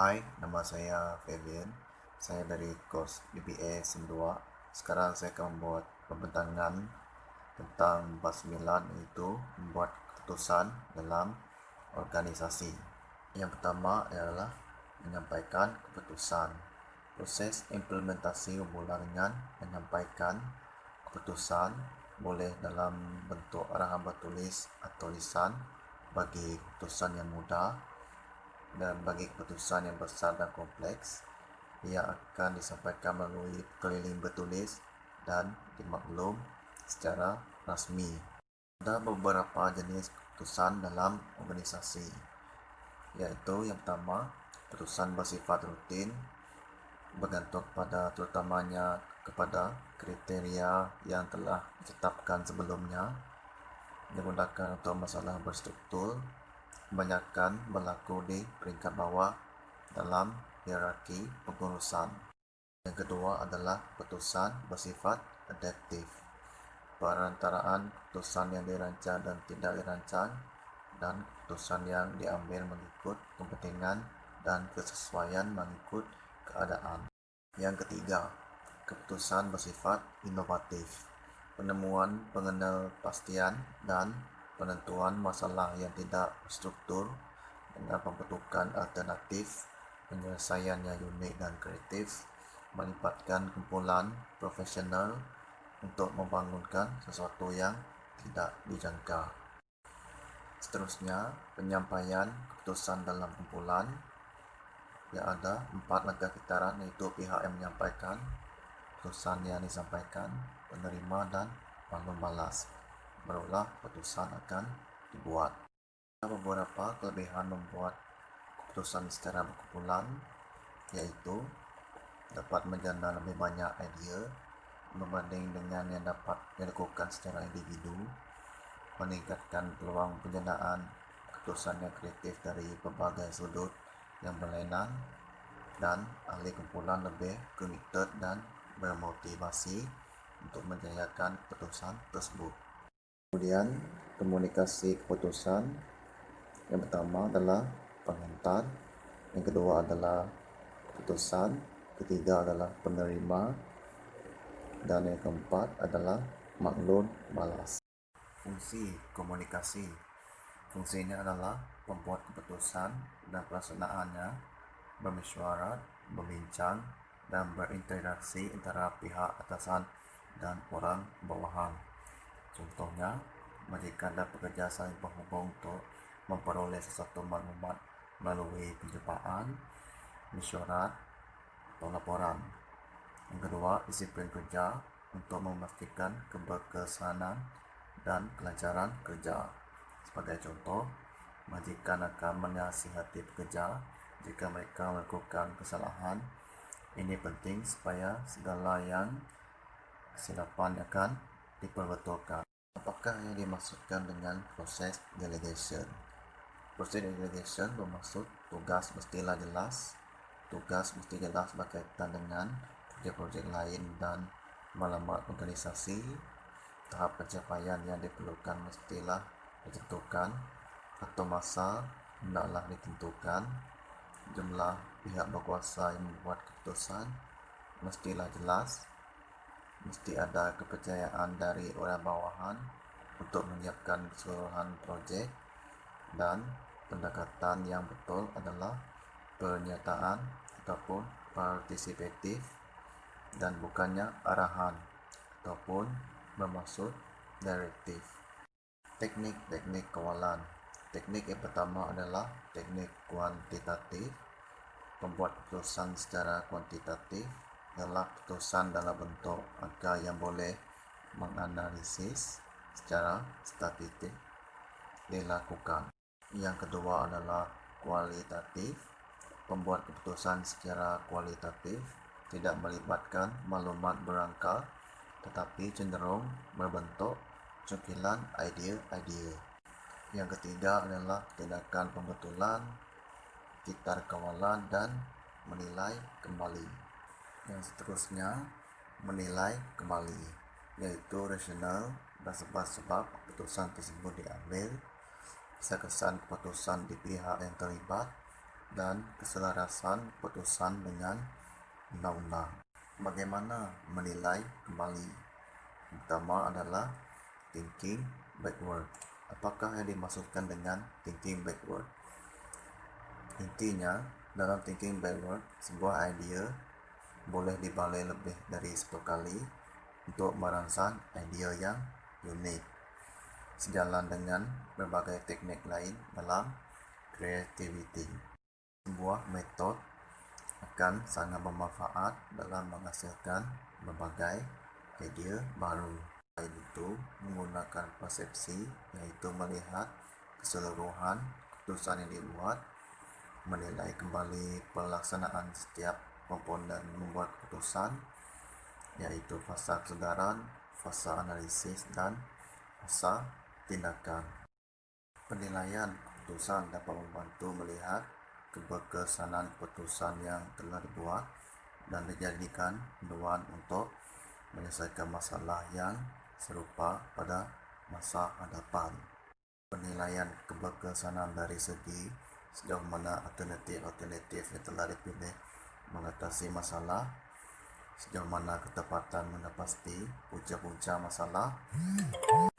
Hai, nama saya Fabian. Saya dari kos BBA SIM2. Sekarang saya akan membuat pembentangan tentang bab 9, yaitu membuat keputusan dalam organisasi. Yang pertama adalah menyampaikan keputusan. Proses implementasi bermula dengan menyampaikan keputusan, boleh dalam bentuk arahan bertulis atau lisan bagi keputusan yang mudah, dan bagi keputusan yang besar dan kompleks, ia akan disampaikan melalui keliling bertulis dan dimaklum secara rasmi. Ada beberapa jenis keputusan dalam organisasi, yaitu yang pertama, keputusan bersifat rutin, bergantung terutamanya kepada kriteria yang telah ditetapkan sebelumnya, digunakan untuk masalah berstruktur, kebanyakan berlaku di peringkat bawah dalam hierarki pengurusan. Yang kedua adalah keputusan bersifat adaptif, perantaraan keputusan yang dirancang dan tidak dirancang, dan keputusan yang diambil mengikut kepentingan dan kesesuaian mengikut keadaan. Yang ketiga, keputusan bersifat inovatif, penemuan pengenalpastian dan penentuan masalah yang tidak struktur dengan pembentukan alternatif, penyelesaian yang unik dan kreatif, melibatkan kumpulan profesional untuk membangunkan sesuatu yang tidak dijangka. Seterusnya, penyampaian keputusan dalam kumpulan, yang ada 4 langkah kitaran, yaitu pihak yang menyampaikan, keputusan yang disampaikan, penerima, dan maklum balas. Barulah keputusan akan dibuat. Ada beberapa kelebihan membuat keputusan secara berkumpulan, yaitu dapat menjana lebih banyak idea berbanding dengan yang dapat dilakukan secara individu, meningkatkan peluang penjanaan keputusan yang kreatif dari berbagai sudut yang berlainan, dan ahli kumpulan lebih committed dan bermotivasi untuk menjayakan keputusan tersebut. Kemudian, komunikasi keputusan. Yang pertama adalah penghantar, yang kedua adalah keputusan, ketiga adalah penerima, dan yang keempat adalah maklum balas. Fungsi komunikasi. Fungsinya adalah membuat keputusan dan pelaksanaannya, bermesyuarat, berbincang, dan berinteraksi antara pihak atasan dan orang bawahan. Contohnya, jika ada pekerja saling berhubung untuk memperoleh sesuatu maklumat melalui penjumpaan, mesyuarat, atau laporan. Yang kedua, disiplin kerja untuk memastikan keberkesanan dan kelancaran kerja. Sebagai contoh, majikan akan menasihati pekerja jika mereka melakukan kesalahan. Ini penting supaya segala yang kesilapan akan diperbetulkan. Apakah yang dimaksudkan dengan proses delegation? Proses delegation bermaksud tugas mestilah jelas. Tugas mesti jelas berkaitan dengan projek-projek lain dan maklumat organisasi. Tahap pencapaian yang diperlukan mestilah ditentukan, atau masa hendaklah ditentukan. Jumlah pihak berkuasa yang membuat keputusan mestilah jelas. Mesti ada kepercayaan dari orang bawahan untuk menyiapkan keseluruhan projek, dan pendekatan yang betul adalah pernyataan ataupun partisipatif dan bukannya arahan ataupun bermaksud direktif. Teknik-teknik kawalan. Teknik yang pertama adalah teknik kuantitatif. Membuat keputusan secara kuantitatif adalah keputusan dalam bentuk angka yang boleh menganalisis secara statistik dilakukan. Yang kedua adalah kualitatif. Membuat keputusan secara kualitatif tidak melibatkan maklumat berangka, tetapi cenderung berbentuk cukilan idea-idea. Yang ketiga adalah tindakan pembetulan, kitar kawalan, dan menilai kembali. Yang seterusnya, menilai kembali, yaitu rasional dan sebab-sebab keputusan tersebut diambil, kesan keputusan di pihak yang terlibat, dan keselarasan putusan dengan undang-undang. Bagaimana menilai kembali? Pertama adalah thinking backward. Apakah yang dimaksudkan dengan thinking backward? Intinya, dalam thinking backward, sebuah idea boleh dibalik lebih dari satu kali untuk merangsang idea yang unik, sejalan dengan berbagai teknik lain dalam creativity. Sebuah metode akan sangat bermanfaat dalam menghasilkan berbagai idea baru. Selain itu, menggunakan persepsi, yaitu melihat keseluruhan keputusan yang dibuat, menilai kembali pelaksanaan setiap komponen membuat keputusan, yaitu fasa kesedaran, fasa analisis, dan fasa tindakan. Penilaian keputusan dapat membantu melihat keberkesanan keputusan yang telah dibuat dan dijadikan panduan untuk menyelesaikan masalah yang serupa pada masa hadapan. Penilaian keberkesanan dari segi sejauh mana alternatif yang telah dipilih mengatasi masalah, sejauh mana ketepatan menepati punca-punca masalah,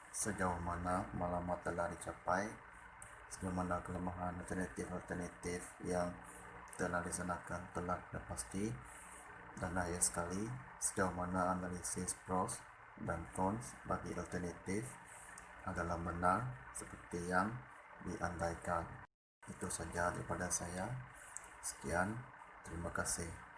sejauh mana pengalaman telah dicapai, sejauh mana kelemahan alternatif yang telah dilaksanakan telah dipasti, dan akhir sekali sejauh mana analisis pros dan cons bagi alternatif adalah benar seperti yang diandaikan. Itu saja daripada saya. Sekian, terima kasih.